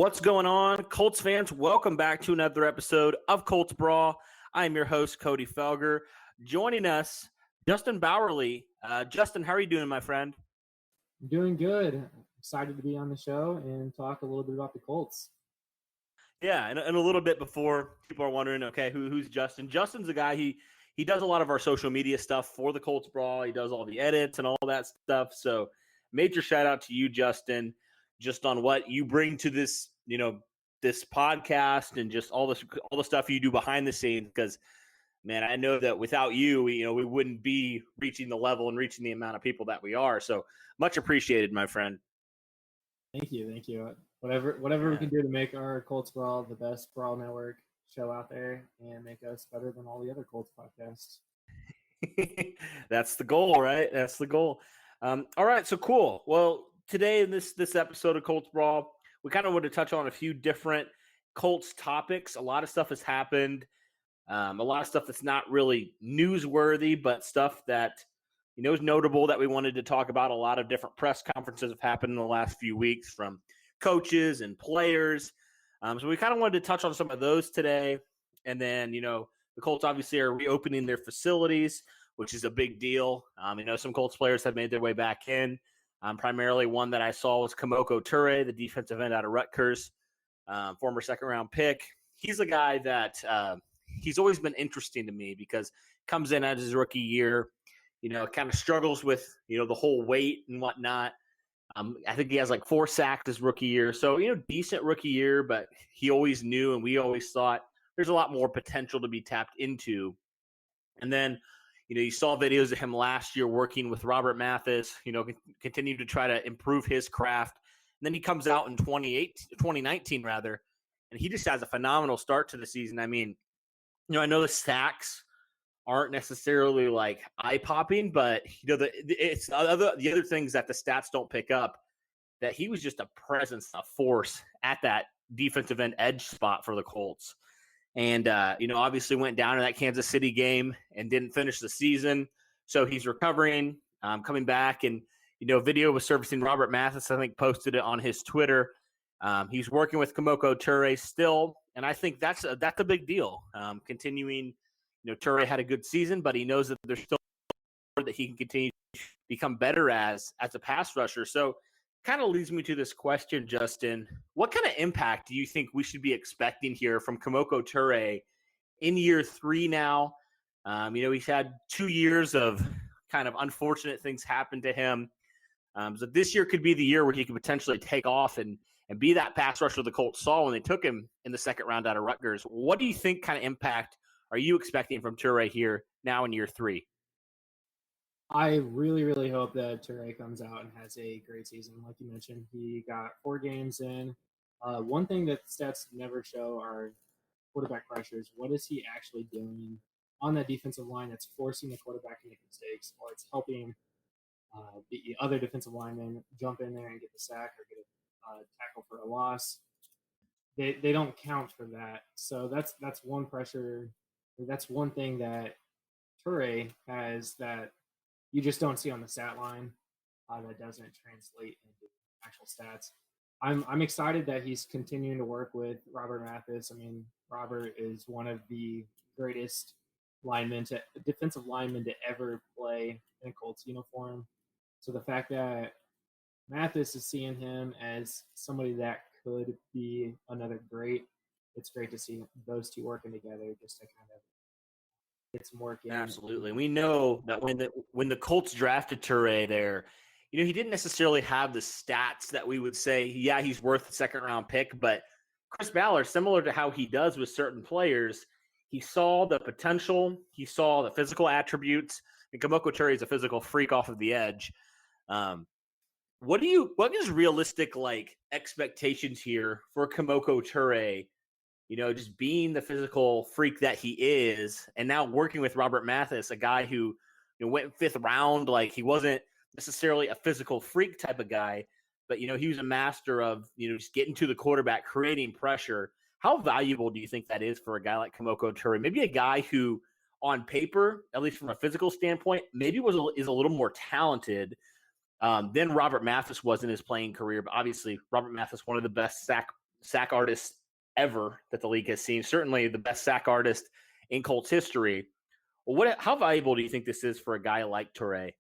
What's going on, Colts fans? Welcome back to another episode of Colts Brawl. I am your host, Cody Felger. Joining us, Justin Bowerly. Justin, how are you doing, my friend? I'm doing good. Excited to be on the show and talk a little bit about the Colts. Yeah, and a little bit before people are wondering, okay, who's Justin? Justin's a guy, he does a lot of our social media stuff for the Colts Brawl. He does all the edits and all that stuff. So major shout out to you, Justin, just on what you bring to this, this podcast and just all the stuff you do behind the scenes. Because, man, I know that without you, we wouldn't be reaching the level and reaching the amount of people that we are. So much appreciated, my friend. Thank you. Whatever we can do to make our Colts Brawl the best Brawl Network show out there and make us better than all the other Colts podcasts. That's the goal, right? That's the goal. All right, so cool. Well, today in this episode of Colts Brawl, we kind of want to touch on a few different Colts topics. A lot of stuff has happened. A lot of stuff that's not really newsworthy, but stuff that is notable that we wanted to talk about. A lot of different press conferences have happened in the last few weeks from coaches and players. So we kind of wanted to touch on some of those today. And then, the Colts obviously are reopening their facilities, which is a big deal. Some Colts players have made their way back in. Primarily one that I saw was Kamoko Toure, the defensive end out of Rutgers, former second-round pick. He's a guy that he's always been interesting to me because comes in as his rookie year, kind of struggles with, the whole weight and whatnot. I think he has like 4 sacks his rookie year. So, decent rookie year, but he always knew and we always thought there's a lot more potential to be tapped into. And then, you saw videos of him last year working with Robert Mathis, continue to try to improve his craft. And then he comes out in 2019, and he just has a phenomenal start to the season. I mean, I know the sacks aren't necessarily like eye-popping, but it's the other things that the stats don't pick up, that he was just a presence, a force at that defensive end edge spot for the Colts. And obviously went down to that Kansas City game and didn't finish the season. So he's recovering, coming back, and video was surfacing. Robert Mathis, I think, posted it on his Twitter. He's working with Kamoko Toure still, and I think that's a big deal. Continuing. Toure had a good season, but he knows that there's still more that he can continue to become better as a pass rusher. So kind of leads me to this question, Justin. What kind of impact do you think we should be expecting here from Kamoko Toure in year 3 now? He's had 2 years of kind of unfortunate things happen to him. So this year could be the year where he could potentially take off and be that pass rusher the Colts saw when they took him in the second round out of Rutgers. What do you think kind of impact are you expecting from Toure here now in year 3? I really, really hope that Toure comes out and has a great season. Like you mentioned, he got 4 games in. One thing that stats never show are quarterback pressures. What is he actually doing on that defensive line that's forcing the quarterback to make mistakes, or it's helping the other defensive linemen jump in there and get the sack or get a tackle for a loss? They don't count for that. So that's one pressure. That's one thing that Toure has that you just don't see on the stat line that doesn't translate into actual stats. I'm excited that he's continuing to work with Robert Mathis. I mean, Robert is one of the greatest defensive linemen to ever play in a Colts uniform. So the fact that Mathis is seeing him as somebody that could be another great, it's great to see those two working together just to kind of get some work in. Absolutely. We know that when the Colts drafted Toure there, he didn't necessarily have the stats that we would say, yeah, he's worth a second-round pick. But Chris Ballard, similar to how he does with certain players, he saw the potential. He saw the physical attributes. And Kamoko Toure is a physical freak off of the edge. What is realistic expectations here for Kamoko Toure? Just being the physical freak that he is, and now working with Robert Mathis, a guy who went 5th round. He wasn't necessarily a physical freak type of guy, but he was a master of just getting to the quarterback, creating pressure. How valuable do you think that is for a guy like Kamoko Toure? Maybe a guy who, on paper, at least from a physical standpoint, maybe is a little more talented than Robert Mathis was in his playing career. But obviously, Robert Mathis, one of the best sack sack artists ever that the league has seen. Certainly the best sack artist in Colts history. Well, how valuable do you think this is for a guy like Toure?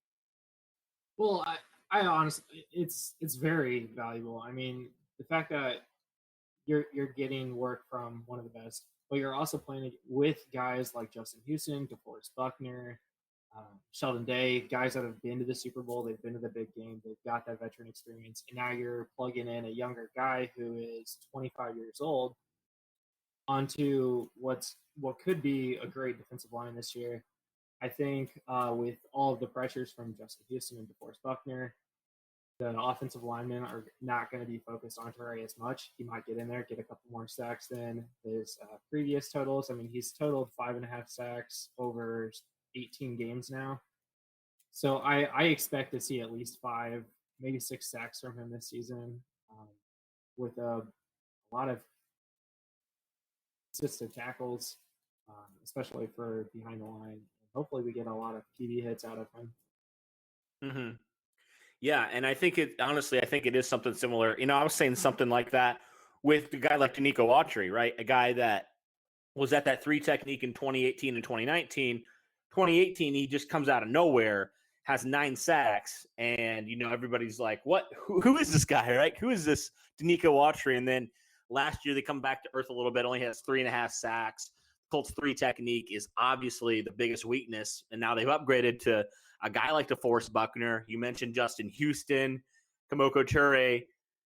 Well, I honestly, it's very valuable. I mean, the fact that you're getting work from one of the best, but you're also playing with guys like Justin Houston, DeForest Buckner, Sheldon Day, guys that have been to the Super Bowl, they've been to the big game, they've got that veteran experience, and now you're plugging in a younger guy who is 25 years old onto what could be a great defensive line this year. I think with all of the pressures from Justin Houston and DeForest Buckner, the offensive linemen are not going to be focused on Toure as much. He might get in there, get a couple more sacks than his previous totals. I mean, he's totaled 5.5 sacks over 18 games now. So I expect to see at least 5, maybe 6 sacks from him this season, with a lot of assisted tackles, especially for behind the line. Hopefully we get a lot of PB hits out of him. Mm-hmm. Yeah, and I think I think it is something similar. I was saying something like that with a guy like Danico Autry, right? A guy that was at that 3 technique in 2018 and 2019. 2018, he just comes out of nowhere, has 9 sacks, and everybody's like, "What? Who is this guy? Right? Who is this Danico Autry?" And then last year they come back to earth a little bit, only has 3.5 sacks. Colts 3 technique is obviously the biggest weakness, and now they've upgraded to a guy like DeForest Buckner. You mentioned Justin Houston, Kemoko Turay.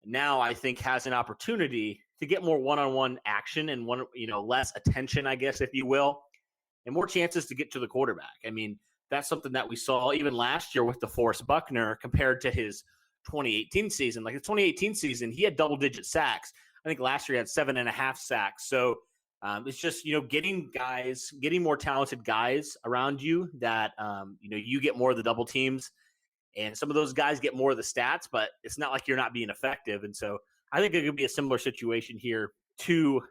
Now I think has an opportunity to get more one-on-one action and less attention, I guess, if you will, and more chances to get to the quarterback. I mean, that's something that we saw even last year with DeForest Buckner compared to his 2018 season. Like the 2018 season, he had double-digit sacks. I think last year he had 7.5 sacks. So it's just, getting more talented guys around you that, you get more of the double teams, and some of those guys get more of the stats, but it's not like you're not being effective. And so I think it could be a similar situation here to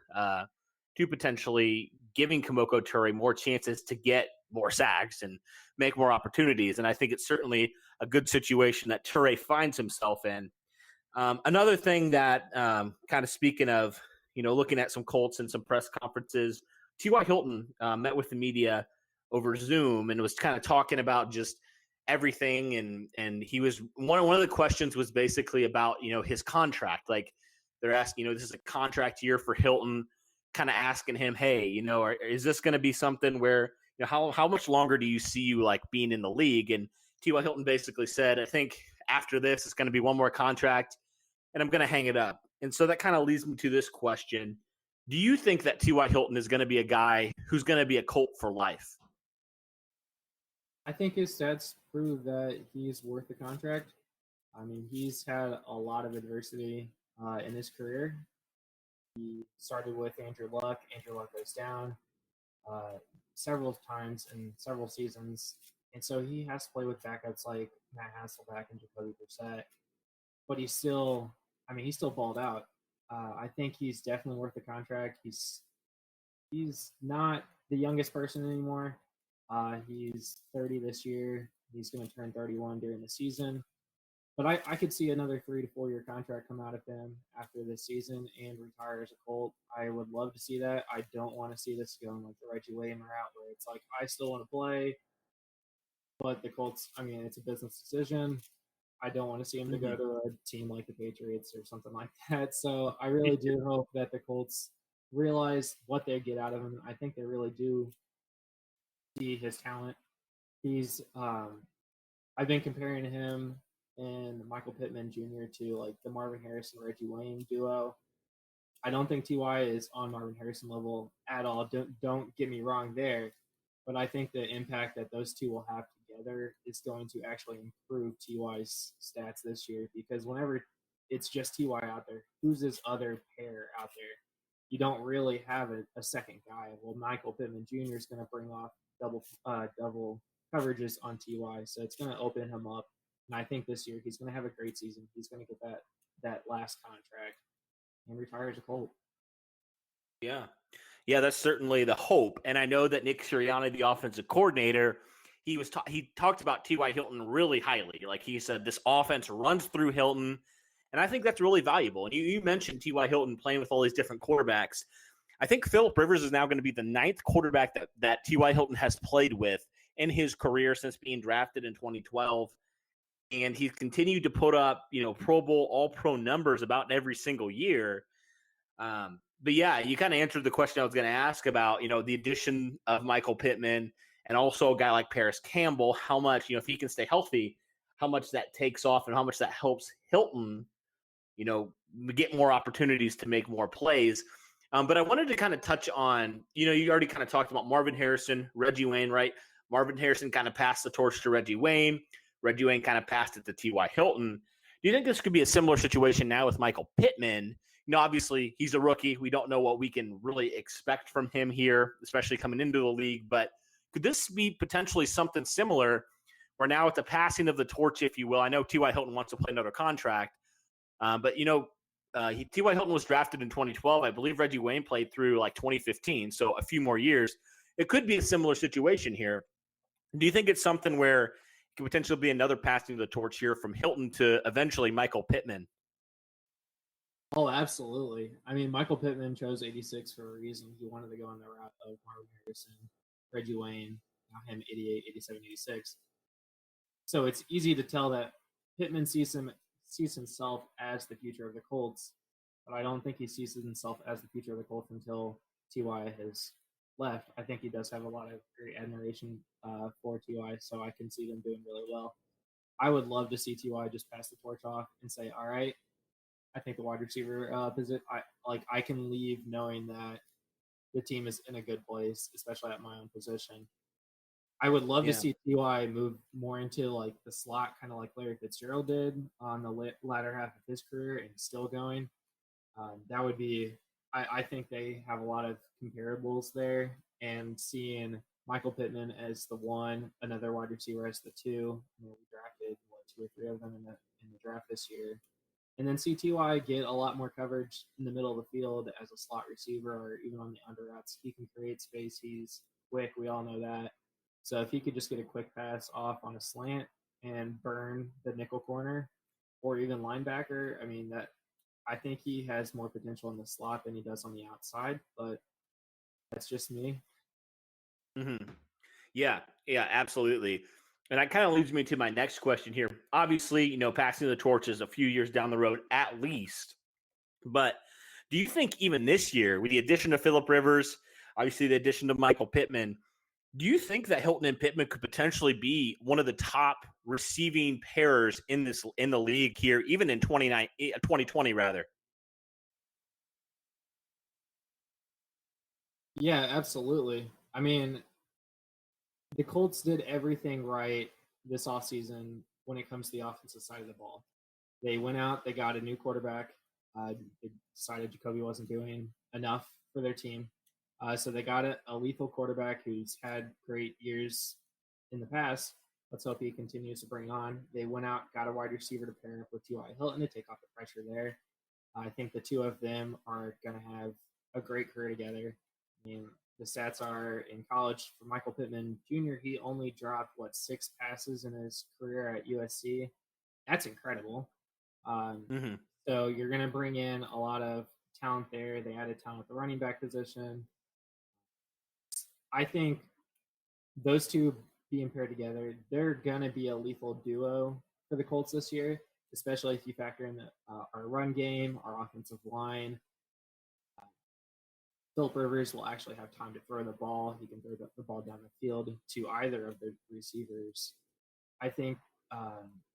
potentially giving Kemoko Turay more chances to get more sacks and make more opportunities. And I think it's certainly a good situation that Turay finds himself in. Another thing that kind of speaking of, looking at some Colts and some press conferences, T.Y. Hilton met with the media over Zoom and was kind of talking about just everything. And he was one of the questions was basically about, his contract. Like they're asking, this is a contract year for Hilton, kind of asking him, hey, is this going to be something where, how much longer do you see you like being in the league? And T.Y. Hilton basically said, I think after this, it's going to be one more contract and I'm going to hang it up. And so that kind of leads me to this question. Do you think that T.Y. Hilton is going to be a guy who's going to be a Colt for life? I think his stats prove that he's worth the contract. I mean, he's had a lot of adversity in his career. He started with Andrew Luck. Andrew Luck goes down several times in several seasons. And so he has to play with backups like Matt Hasselbeck and Jacoby Brissett. But he's still balled out. I think he's definitely worth the contract. He's not the youngest person anymore. He's 30 this year. He's going to turn 31 during the season. But I could see another 3 to 4 year contract come out of him after this season and retire as a Colt. I would love to see that. I don't want to see this going like the Reggie Wayne route where it's like, I still want to play, but the Colts, it's a business decision. I don't want to see him to go to a team like the Patriots or something like that. So I really do hope that the Colts realize what they get out of him. I think they really do see his talent. He's I've been comparing him and Michael Pittman Jr. to like the Marvin Harrison Reggie Wayne duo. I don't think Ty is on Marvin Harrison level at all. Don't get me wrong there, but I think the impact that those two will have together is going to actually improve Ty's stats this year, because whenever it's just Ty out there, who's this other pair out there? You don't really have a second guy. Well, Michael Pittman Jr. is going to bring off double coverages on Ty, so it's going to open him up. And I think this year he's going to have a great season. He's going to get that last contract and retire as a Colt. Yeah, that's certainly the hope. And I know that Nick Sirianni, the offensive coordinator, he talked about T.Y. Hilton really highly. Like he said, this offense runs through Hilton, And I think that's really valuable. And you mentioned T.Y. Hilton playing with all these different quarterbacks. I think Philip Rivers is now going to be the 9th quarterback that T.Y. Hilton has played with in his career since being drafted in 2012. And he's continued to put up, Pro Bowl, All-Pro numbers about every single year. But yeah, you kind of answered the question I was going to ask about, the addition of Michael Pittman and also a guy like Paris Campbell, how much, if he can stay healthy, how much that takes off and how much that helps Hilton, get more opportunities to make more plays. But I wanted to kind of touch on, you already kind of talked about Marvin Harrison, Reggie Wayne, right? Marvin Harrison kind of passed the torch to Reggie Wayne. Reggie Wayne kind of passed it to T.Y. Hilton. Do you think this could be a similar situation now with Michael Pittman? Obviously, he's a rookie. We don't know what we can really expect from him here, especially coming into the league. But could this be potentially something similar where now with the passing of the torch, if you will, I know T.Y. Hilton wants to play another contract, but T.Y. Hilton was drafted in 2012. I believe Reggie Wayne played through like 2015, so a few more years. It could be a similar situation here. Do you think it's something where it could potentially be another passing of the torch here from Hilton to eventually Michael Pittman? Oh, absolutely. I mean, Michael Pittman chose 86 for a reason. He wanted to go on the route of Marvin Harrison, Reggie Wayne, now him 88, 87, 86. So it's easy to tell that Pittman sees himself as the future of the Colts, but I don't think he sees himself as the future of the Colts until T.Y. has left. I think he does have a lot of great admiration for T.Y., so I can see them doing really well. I would love to see T.Y. just pass the torch off and say, all right, I think the wide receiver position, I can leave knowing that the team is in a good place, especially at my own position. I would love to see T.Y. move more into like the slot, kind of like Larry Fitzgerald did on the latter half of his career and still going. That would be, I think they have a lot of comparables there, and seeing Michael Pittman as the one, another wide receiver as the two. We drafted 2 or 3 of them in the draft this year. And then see T.Y. get a lot more coverage in the middle of the field as a slot receiver or even on the under routes. He can create space. He's quick. We all know that. So if he could just get a quick pass off on a slant and burn the nickel corner or even linebacker, I think he has more potential in the slot than he does on the outside, but that's just me. Mm-hmm. Yeah, absolutely. And that kind of leads me to my next question here. Obviously, passing the torch is a few years down the road at least. But do you think even this year, with the addition of Philip Rivers, obviously the addition of Michael Pittman, do you think that Hilton and Pittman could potentially be one of the top receiving pairs in the league here, even in 2020 rather? Yeah, absolutely. I mean, the Colts did everything right this offseason when it comes to the offensive side of the ball. They went out, they got a new quarterback. They decided Jacoby wasn't doing enough for their team. So they got a lethal quarterback who's had great years in the past. Let's hope he continues to bring on. They went out, got a wide receiver to pair up with T.Y. Hilton to take off the pressure there. I think the two of them are going to have a great career together. I mean, the stats are in college for Michael Pittman Jr., he only dropped, 6 passes in his career at USC. That's incredible. So you're going to bring in a lot of talent there. They added talent at the running back position. I think those two being paired together, they're going to be a lethal duo for the Colts this year, especially if you factor in our run game, our offensive line. Philip Rivers will actually have time to throw the ball. He can throw the ball down the field to either of the receivers. I think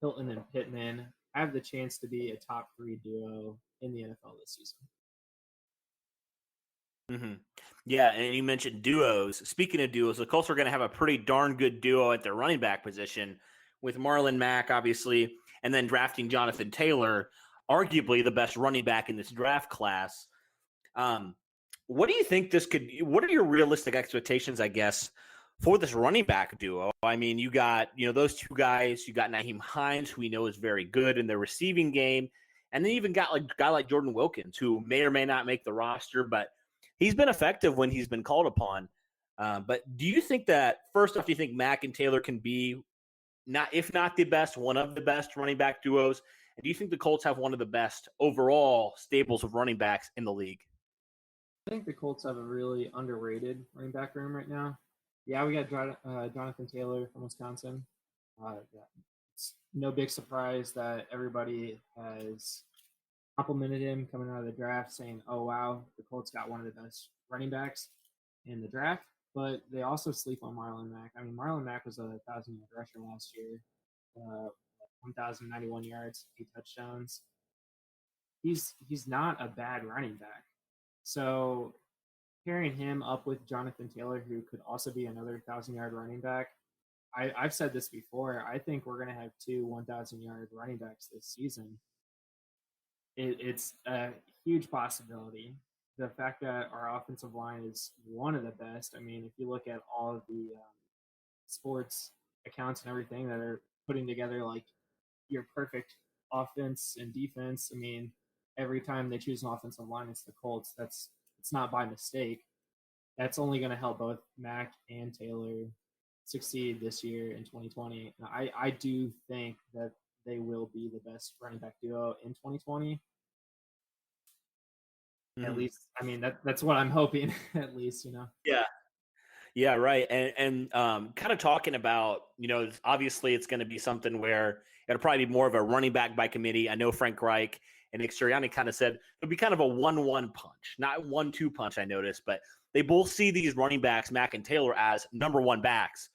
Hilton and Pittman have the chance to be a top 3 duo in the NFL this season. Mm-hmm. Yeah, and you mentioned duos. Speaking of duos, the Colts are going to have a pretty darn good duo at their running back position with Marlon Mack, obviously, and then drafting Jonathan Taylor, arguably the best running back in this draft class. What do you think what are your realistic expectations, I guess, for this running back duo? I mean, you got, those two guys. You got Nyheim Hines, who we know is very good in the receiving game. And then you even got a guy like Jordan Wilkins, who may or may not make the roster, but he's been effective when he's been called upon. But do you think that, first off, do you think Mack and Taylor can be, if not the best, one of the best running back duos? And do you think the Colts have one of the best overall stables of running backs in the league? I think the Colts have a really underrated running back room right now. Yeah, we got Jonathan Taylor from Wisconsin. Yeah, it's no big surprise that everybody has complimented him coming out of the draft, saying, "Oh wow, the Colts got one of the best running backs in the draft." But they also sleep on Marlon Mack. I mean, Marlon Mack was a 1,000-yard rusher last year, 1,091 yards, 8 touchdowns. He's not a bad running back. So pairing him up with Jonathan Taylor, who could also be another 1,000-yard running back, I've said this before. I think we're going to have two 1,000-yard running backs this season. It's a huge possibility. The fact that our offensive line is one of the best. I mean, if you look at all of the sports accounts and everything that are putting together like your perfect offense and defense, I mean, every time they choose an offensive line, it's the Colts. It's not by mistake. That's only going to help both Mack and Taylor succeed this year in 2020. And I do think that they will be the best running back duo in 2020. At least, I mean, that's what I'm hoping. At least, Yeah. Yeah, right. And kind of talking about, obviously it's going to be something where it'll probably be more of a running back by committee. I know Frank Reich and Nick Sirianni kind of said it'll be kind of a 1-1 punch, not 1-2 punch, I noticed, but they both see these running backs, Mack and Taylor, as number one backs.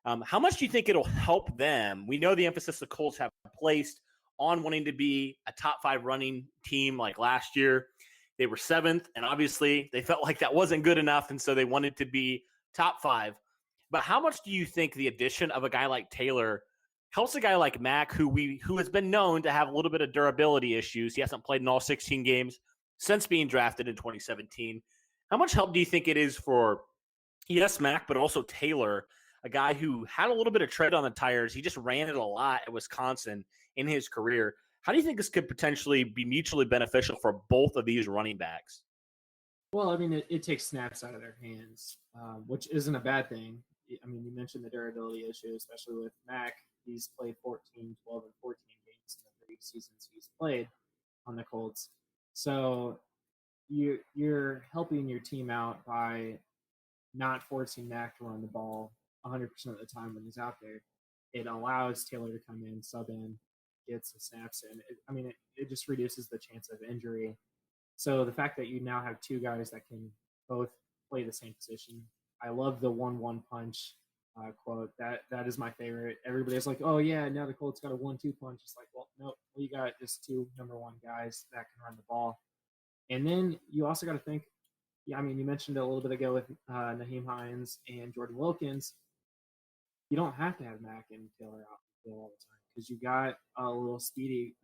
How much do you think it'll help them? We know the emphasis the Colts have placed on wanting to be a top 5 running team like last year. They were 7th, and obviously they felt like that wasn't good enough, and so they wanted to be top 5. But how much do you think the addition of a guy like Taylor helps a guy like Mack, who has been known to have a little bit of durability issues? He hasn't played in all 16 games since being drafted in 2017. How much help do you think it is for, yes, Mack, but also Taylor, a guy who had a little bit of tread on the tires? He just ran it a lot at Wisconsin in his career. How do you think this could potentially be mutually beneficial for both of these running backs? Well, I mean, it takes snaps out of their hands, which isn't a bad thing. I mean, you mentioned the durability issue, especially with Mack. He's played 14, 12, and 14 games in the 3 seasons he's played on the Colts. So you're helping your team out by not forcing Mack to run the ball 100% of the time when he's out there. It allows Taylor to come in, sub in, get some snaps in. It just reduces the chance of injury. So the fact that you now have 2 guys that can both play the same position, I love the 1-1 punch quote. That is my favorite. Everybody's like, "Oh yeah, now the Colts got a 1-2 punch." It's like, well, no, we got just 2 number 1 guys that can run the ball. And then you also got to think. Yeah, I mean, you mentioned it a little bit ago with Naheem Hines and Jordan Wilkins. You don't have to have Mack and Taylor out the field all the time because you got a little speedy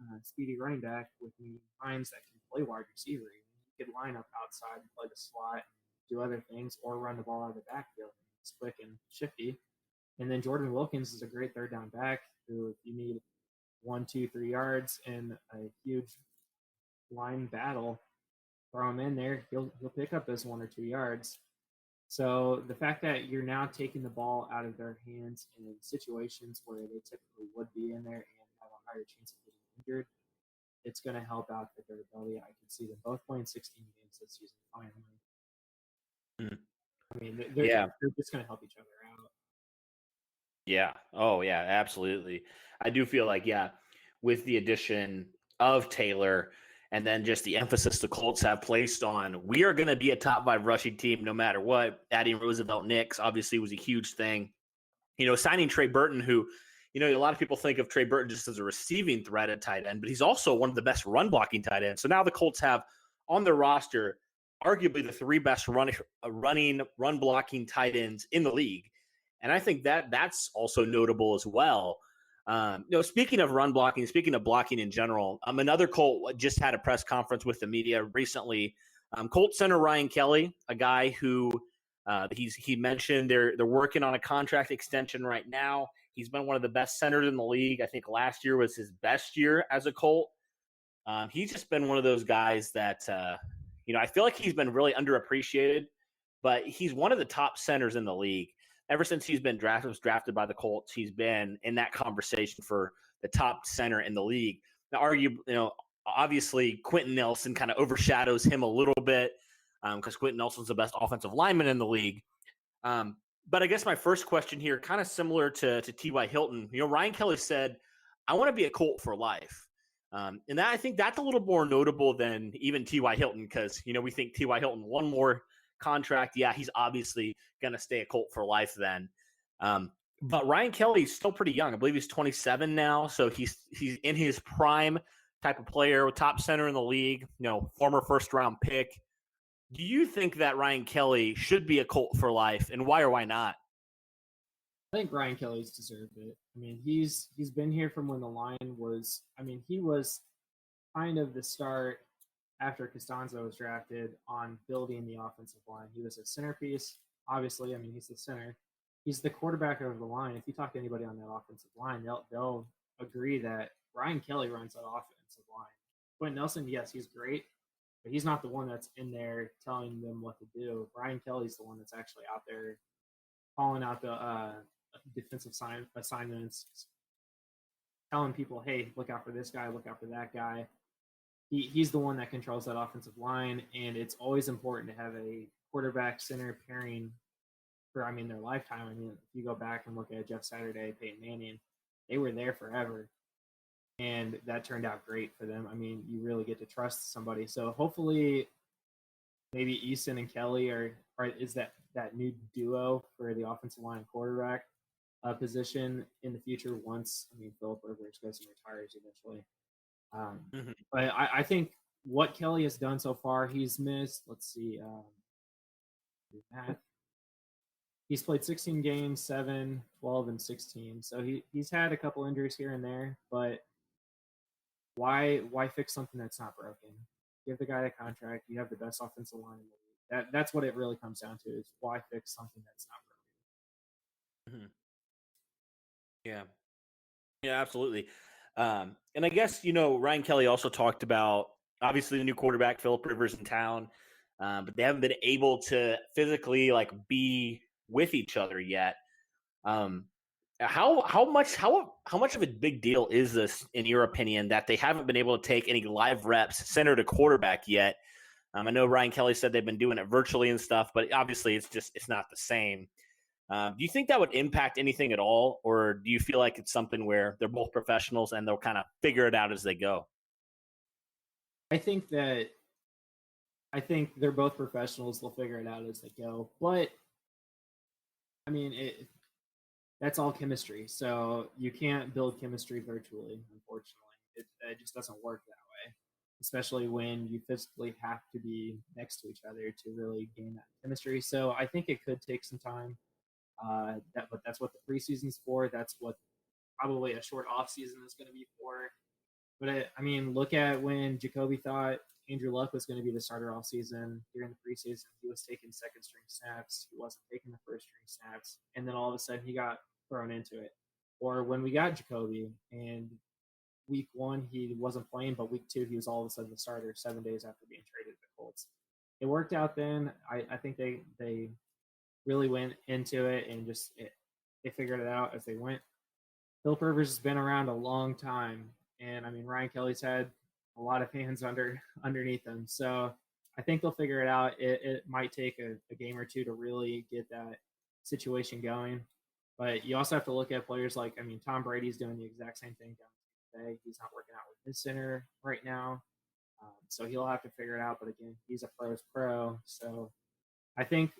running back with Hines that can play wide receiver. You could line up outside and play the slot, and do other things, or run the ball out of the backfield. It's quick and shifty. And then Jordan Wilkins is a great third down back who, if you need 1, 2, 3 yards in a huge line battle, throw him in there. He'll pick up those 1 or 2 yards. So the fact that you're now taking the ball out of their hands in situations where they typically would be in there and have a higher chance of getting injured, it's going to help out the durability. I can see them both playing 16 games this season finally. I mean, they're just going to help each other out. Yeah. Oh, yeah, absolutely. I do feel like, with the addition of Taylor and then just the emphasis the Colts have placed on, we are going to be a top 5 rushing team no matter what. Adding Roosevelt Nix obviously was a huge thing. Signing Trey Burton, who, a lot of people think of Trey Burton just as a receiving threat at tight end, but he's also one of the best run blocking tight ends. So now the Colts have on their roster arguably the 3 best run blocking tight ends in the league. And I think that's also notable as well. Speaking of run blocking, speaking of blocking in general, another Colt just had a press conference with the media recently. Colt center Ryan Kelly, a guy who he mentioned they're working on a contract extension right now. He's been one of the best centers in the league. I think last year was his best year as a Colt. He's just been one of those guys that I feel like he's been really underappreciated, but he's one of the top centers in the league. Ever since he's been drafted by the Colts, he's been in that conversation for the top center in the league. Obviously Quentin Nelson kind of overshadows him a little bit because Quentin Nelson's the best offensive lineman in the league. But I guess my first question here, kind of similar to T.Y. Hilton, Ryan Kelly said, I want to be a Colt for life. And I think that's a little more notable than even T.Y. Hilton because, we think T.Y. Hilton, one more contract. Yeah, he's obviously going to stay a Colt for life then. But Ryan Kelly's still pretty young. I believe he's 27 now. So he's in his prime type of player, top center in the league, former first round pick. Do you think that Ryan Kelly should be a Colt for life, and why or why not? I think Ryan Kelly's deserved it. I mean, he's been here from when the line was. I mean, he was kind of the start after Costanzo was drafted on building the offensive line. He was a centerpiece. Obviously, I mean, he's the center. He's the quarterback of the line. If you talk to anybody on that offensive line, they'll agree that Ryan Kelly runs that offensive line. Quentin Nelson, yes, he's great, but he's not the one that's in there telling them what to do. Ryan Kelly's the one that's actually out there calling out the defensive assignments, telling people, hey, look out for this guy, look out for that guy. He's the one that controls that offensive line, and it's always important to have a quarterback center pairing for, their lifetime. I mean, if you go back and look at Jeff Saturday, Peyton Manning, they were there forever, and that turned out great for them. I mean, you really get to trust somebody. So hopefully maybe Easton and Kelly is that new duo for the offensive line and quarterback position in the future once, Philip Rivers goes and retires eventually. But I think what Kelly has done so far, he's missed, let's see, he's played 16 games, 7, 12, and 16. So he's had a couple injuries here and there, but why fix something that's not broken? Give the guy a contract. You have the best offensive line in the league. That's what it really comes down to, is why fix something that's not broken. Yeah. Yeah, absolutely. And I guess, Ryan Kelly also talked about, obviously, the new quarterback, Philip Rivers, in town, but they haven't been able to physically, be with each other yet. How much of a big deal is this, in your opinion, that they haven't been able to take any live reps center to quarterback yet? I know Ryan Kelly said they've been doing it virtually and stuff, but obviously it's not the same. Do you think that would impact anything at all, or do you feel like it's something where they're both professionals and they'll kind of figure it out as they go? I think they're both professionals. They'll figure it out as they go. But that's all chemistry. So you can't build chemistry virtually, unfortunately. It just doesn't work that way, especially when you physically have to be next to each other to really gain that chemistry. So I think it could take some time. But that's what the preseason's for. That's what probably a short off season is going to be for. But look at when Jacoby thought Andrew Luck was going to be the starter all season. During the preseason, he was taking second string snaps. He wasn't taking the first string snaps, and then all of a sudden he got thrown into it. Or when we got Jacoby, and week 1 he wasn't playing, but week 2 he was all of a sudden the starter 7 days after being traded to the Colts. It worked out then. I think they really went into it and they figured it out as they went. Philip Rivers has been around a long time, and Ryan Kelly's had a lot of hands underneath him. So I think they'll figure it out. It might take a game or two to really get that situation going, but you also have to look at players like Tom Brady's doing the exact same thing today. He's not working out with his center right now, so he'll have to figure it out. But again, he's a pro's pro, so I think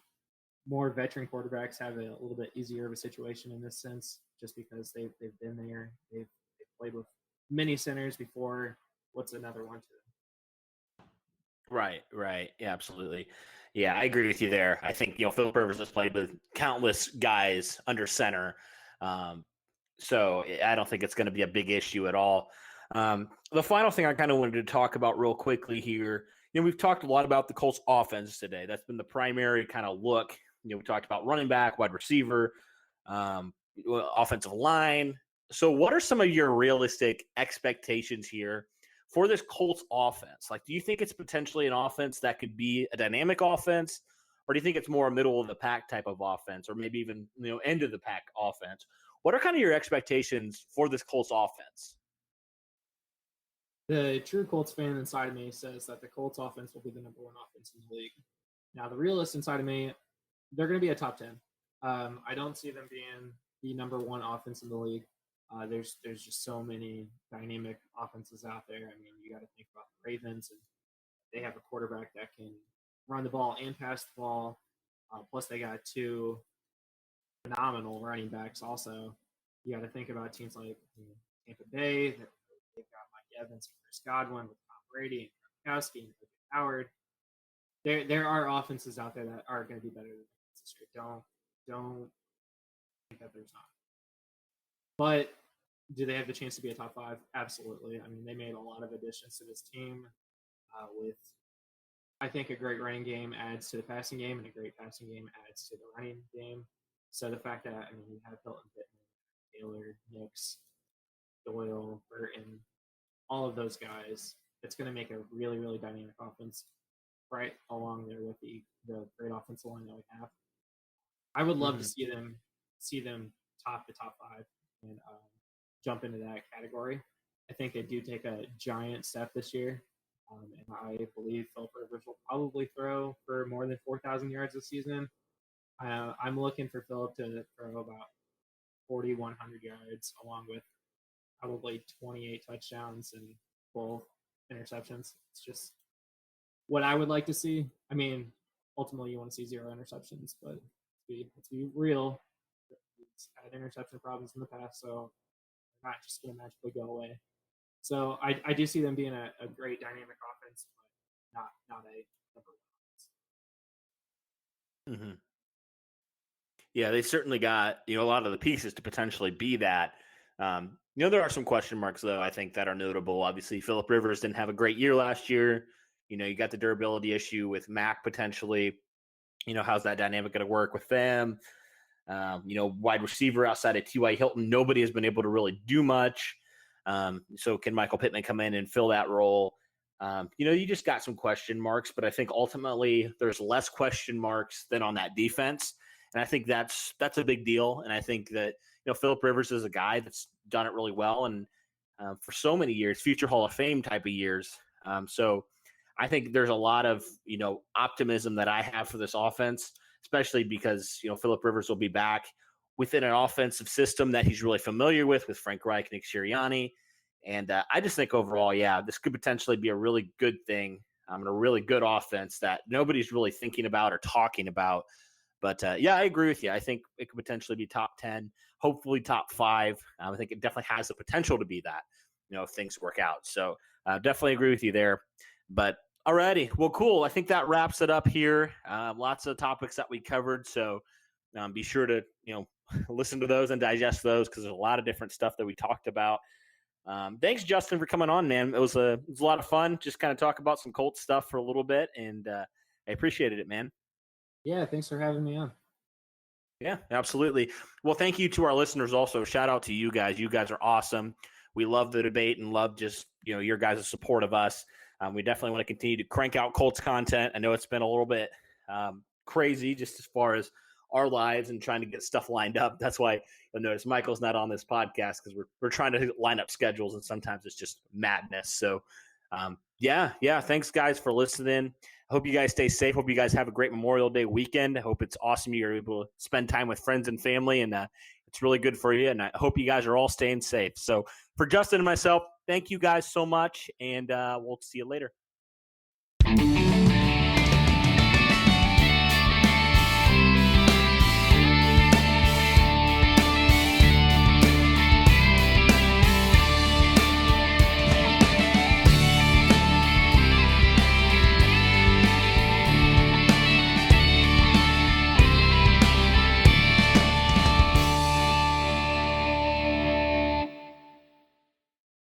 more veteran quarterbacks have a little bit easier of a situation in this sense, just because they've been there. They've played with many centers before. What's another one to them? Right. Yeah, absolutely. Yeah, I agree with you there. I think, Philip Rivers has played with countless guys under center. So I don't think it's going to be a big issue at all. The final thing I kind of wanted to talk about real quickly here, we've talked a lot about the Colts offense today. That's been the primary kind of look. We talked about running back, wide receiver, offensive line. So what are some of your realistic expectations here for this Colts offense? Do you think it's potentially an offense that could be a dynamic offense, or do you think it's more a middle of the pack type of offense, or maybe even, end of the pack offense? What are kind of your expectations for this Colts offense? The true Colts fan inside of me says that the Colts offense will be the number one offense in the league. Now, the realist inside of me, they're going to be a top 10. I don't see them being the number one offense in the league. There's just so many dynamic offenses out there. I mean, you got to think about the Ravens, and they have a quarterback that can run the ball and pass the ball. Plus, they got two phenomenal running backs. Also, you got to think about teams like Tampa Bay. They've got Mike Evans and Chris Godwin with Tom Brady and Gronkowski and Howard. There are offenses out there that are going to be better than this year. Don't think that there's not. But do they have the chance to be a top 5? Absolutely. I mean, they made a lot of additions to this team with, I think, a great running game adds to the passing game, and a great passing game adds to the running game. So the fact that, I mean, you have Hilton, Pittman, Taylor, Nix, Doyle, Burton, all of those guys, it's going to make a really, really dynamic offense right along there with the great offensive line that we have. I would love to see them top the top 5 and jump into that category. I think they do take a giant step this year. And I believe Philip Rivers will probably throw for more than 4,000 yards this season. I'm looking for Philip to throw about 4,100 yards, along with probably 28 touchdowns and 12 interceptions. It's just what I would like to see. I mean, ultimately, you want to see 0 interceptions, but let's be real. He's had interception problems in the past, so they're not just going to magically go away. So I do see them being a great dynamic offense, but not a number one offense. Mm-hmm. Yeah, they certainly got a lot of the pieces to potentially be that. There are some question marks though. I think that are notable. Obviously, Philip Rivers didn't have a great year last year. You got the durability issue with Mac potentially. How's that dynamic going to work with them? Wide receiver outside of T.Y. Hilton, nobody has been able to really do much. So can Michael Pittman come in and fill that role? You just got some question marks, but I think ultimately there's less question marks than on that defense. And I think that's a big deal. And I think that, Philip Rivers is a guy that's done it really well. And for so many years, future Hall of Fame type of years. So I think there's a lot of, optimism that I have for this offense, especially because, Philip Rivers will be back within an offensive system that he's really familiar with Frank Reich and Nick Sirianni. And I just think overall, this could potentially be a really good thing and a really good offense that nobody's really thinking about or talking about. But, I agree with you. I think it could potentially be top 10, hopefully top 5. I think it definitely has the potential to be that, if things work out. So definitely agree with you there. But all righty. Well, cool. I think that wraps it up here. Lots of topics that we covered. So be sure to, listen to those and digest those because there's a lot of different stuff that we talked about. Thanks, Justin, for coming on, man. It was a lot of fun. Just kind of talk about some Colts stuff for a little bit. And I appreciated it, man. Yeah, thanks for having me on. Yeah, absolutely. Well, thank you to our listeners also. Shout out to you guys. You guys are awesome. We love the debate and love just, your guys' support of us. We definitely want to continue to crank out Colts content. I know it's been a little bit crazy just as far as our lives and trying to get stuff lined up. That's why you'll notice Michael's not on this podcast because we're trying to line up schedules and sometimes it's just madness. So, thanks guys for listening. I hope you guys stay safe. Hope you guys have a great Memorial Day weekend. I hope it's awesome. You're able to spend time with friends and family and it's really good for you. And I hope you guys are all staying safe. So for Justin and myself, thank you guys so much. And we'll see you later.